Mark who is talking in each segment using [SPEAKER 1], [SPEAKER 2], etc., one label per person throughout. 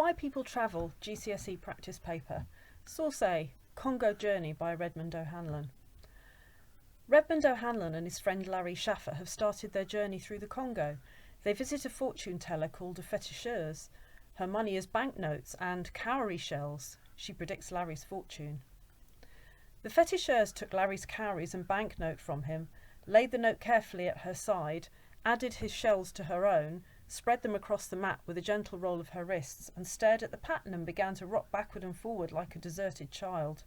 [SPEAKER 1] Why People Travel, GCSE Practice Paper. Source A, Congo Journey by Redmond O'Hanlon. Redmond O'Hanlon and his friend Lary Schaffer have started their journey through the Congo. They visit a fortune teller called a fetisheuse. Her money is banknotes and cowrie shells. She predicts Larry's fortune. The fetisheuse took Larry's cowries and banknote from him, laid the note carefully at her side, added his shells to her own, spread them across the mat with a gentle roll of her wrists, and stared at the pattern and began to rock backward and forward like a deserted child.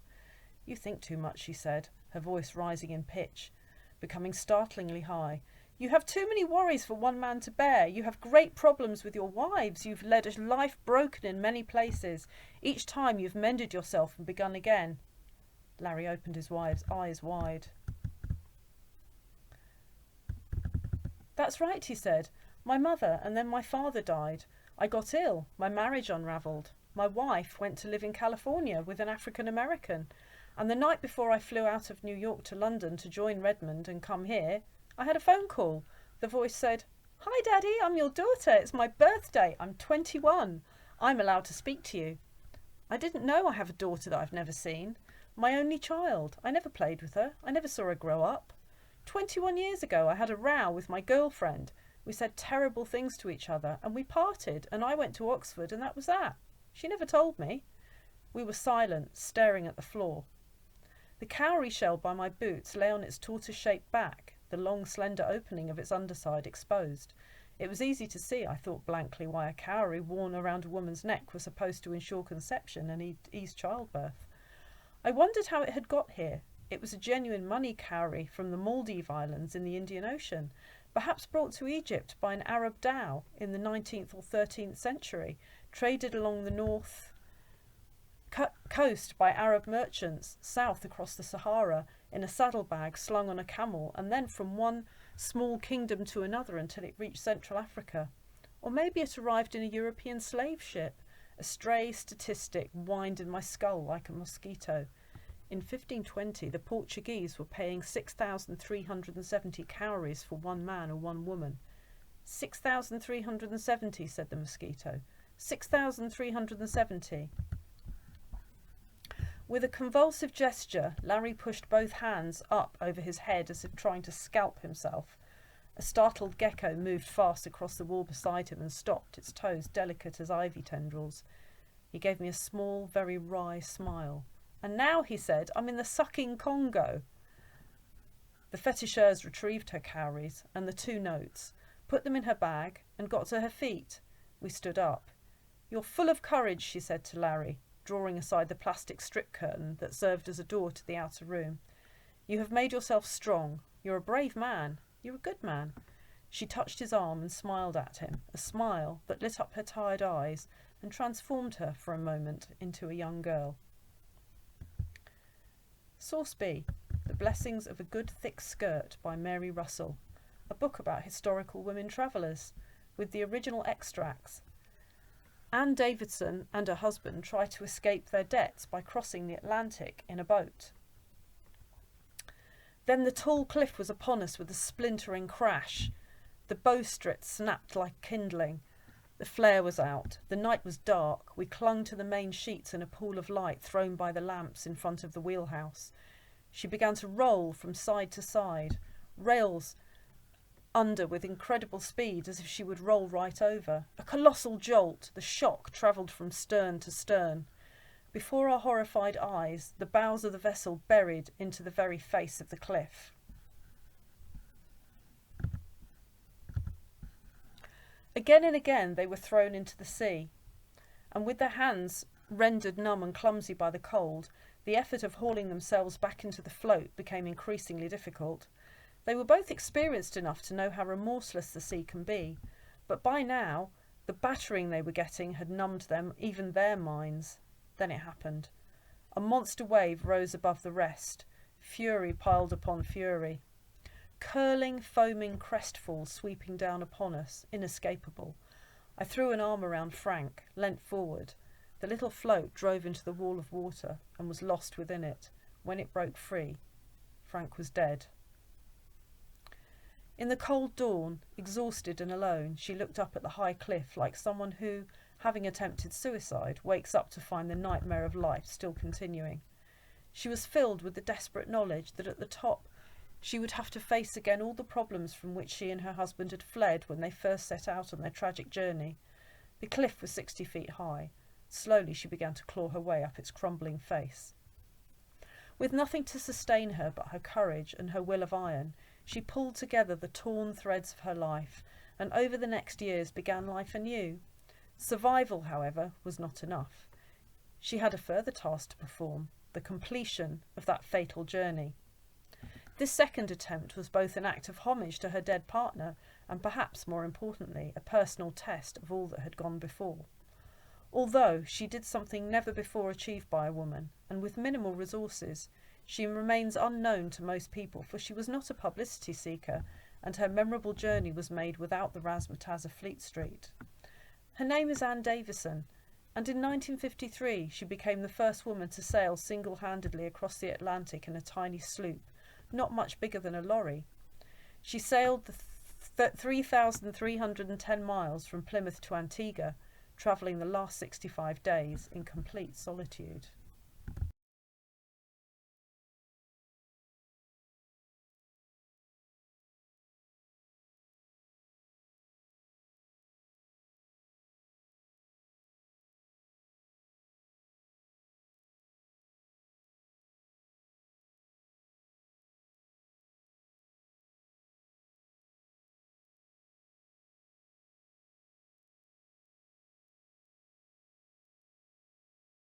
[SPEAKER 1] "You think too much," she said, her voice rising in pitch, becoming startlingly high. "You have too many worries for one man to bear. You have great problems with your wives. You've led a life broken in many places. Each time you've mended yourself and begun again." Larry opened his wife's eyes wide. "That's right," he said. "My mother and then my father died. I got ill. My marriage unravelled. My wife went to live in California with an African American. And the night before I flew out of New York to London to join Redmond and come here, I had a phone call. The voice said, 'Hi, Daddy, I'm your daughter. It's my birthday. I'm 21. I'm allowed to speak to you.' I didn't know I have a daughter that I've never seen. My only child. I never played with her. I never saw her grow up. 21 years ago, I had a row with my girlfriend. We said terrible things to each other, and we parted, and I went to Oxford, and that was that. She never told me." We were silent, staring at the floor. The cowrie shell by my boots lay on its tortoise-shaped back, the long, slender opening of its underside exposed. It was easy to see, I thought blankly, why a cowrie worn around a woman's neck was supposed to ensure conception and ease childbirth. I wondered how it had got here. It was a genuine money cowrie from the Maldive Islands in the Indian Ocean, perhaps brought to Egypt by an Arab dhow in the 19th or 13th century, traded along the north coast by Arab merchants, south across the Sahara, in a saddlebag slung on a camel, and then from one small kingdom to another until it reached Central Africa. Or maybe it arrived in a European slave ship. A stray statistic whined in my skull like a mosquito. In 1520, the Portuguese were paying 6,370 cowries for one man or one woman. 6,370, said the mosquito. 6,370. With a convulsive gesture, Larry pushed both hands up over his head as if trying to scalp himself. A startled gecko moved fast across the wall beside him and stopped, its toes delicate as ivy tendrils. He gave me a small, very wry smile. "And now," he said, "I'm in the sucking Congo." The fetisheuse retrieved her cowries and the 2 notes, put them in her bag, and got to her feet. We stood up. "You're full of courage," she said to Larry, drawing aside the plastic strip curtain that served as a door to the outer room. "You have made yourself strong. You're a brave man. You're a good man." She touched his arm and smiled at him, a smile that lit up her tired eyes and transformed her for a moment into a young girl. Source B, The Blessings of a Good Thick Skirt by Mary Russell, a book about historical women travellers, with the original extracts. Anne Davidson and her husband tried to escape their debts by crossing the Atlantic in a boat. Then the tall cliff was upon us with a splintering crash. The bowstrit snapped like kindling. The flare was out. The night was dark. We clung to the main sheets in a pool of light thrown by the lamps in front of the wheelhouse. She began to roll from side to side, rails under with incredible speed as if she would roll right over. A colossal jolt. The shock travelled from stern to stern. Before our horrified eyes, the bows of the vessel buried into the very face of the cliff. Again and again they were thrown into the sea, and with their hands rendered numb and clumsy by the cold, the effort of hauling themselves back into the float became increasingly difficult. They were both experienced enough to know how remorseless the sea can be, but by now the battering they were getting had numbed them, even their minds. Then it happened. A monster wave rose above the rest, fury piled upon fury. Curling, foaming crestfalls sweeping down upon us, inescapable. I threw an arm around Frank, leant forward. The little float drove into the wall of water and was lost within it. When it broke free, Frank was dead. In the cold dawn, exhausted and alone, she looked up at the high cliff like someone who, having attempted suicide, wakes up to find the nightmare of life still continuing. She was filled with the desperate knowledge that at the top she would have to face again all the problems from which she and her husband had fled when they first set out on their tragic journey. The cliff was 60 feet high. Slowly she began to claw her way up its crumbling face. With nothing to sustain her but her courage and her will of iron, she pulled together the torn threads of her life, and over the next years began life anew. Survival, however, was not enough. She had a further task to perform, the completion of that fatal journey. This second attempt was both an act of homage to her dead partner and, perhaps more importantly, a personal test of all that had gone before. Although she did something never before achieved by a woman, and with minimal resources, she remains unknown to most people, for she was not a publicity seeker, and her memorable journey was made without the razzmatazz of Fleet Street. Her name is Ann Davison, and in 1953 she became the first woman to sail single-handedly across the Atlantic in a tiny sloop, not much bigger than a lorry. She sailed the 3,310 miles from Plymouth to Antigua, travelling the last 65 days in complete solitude.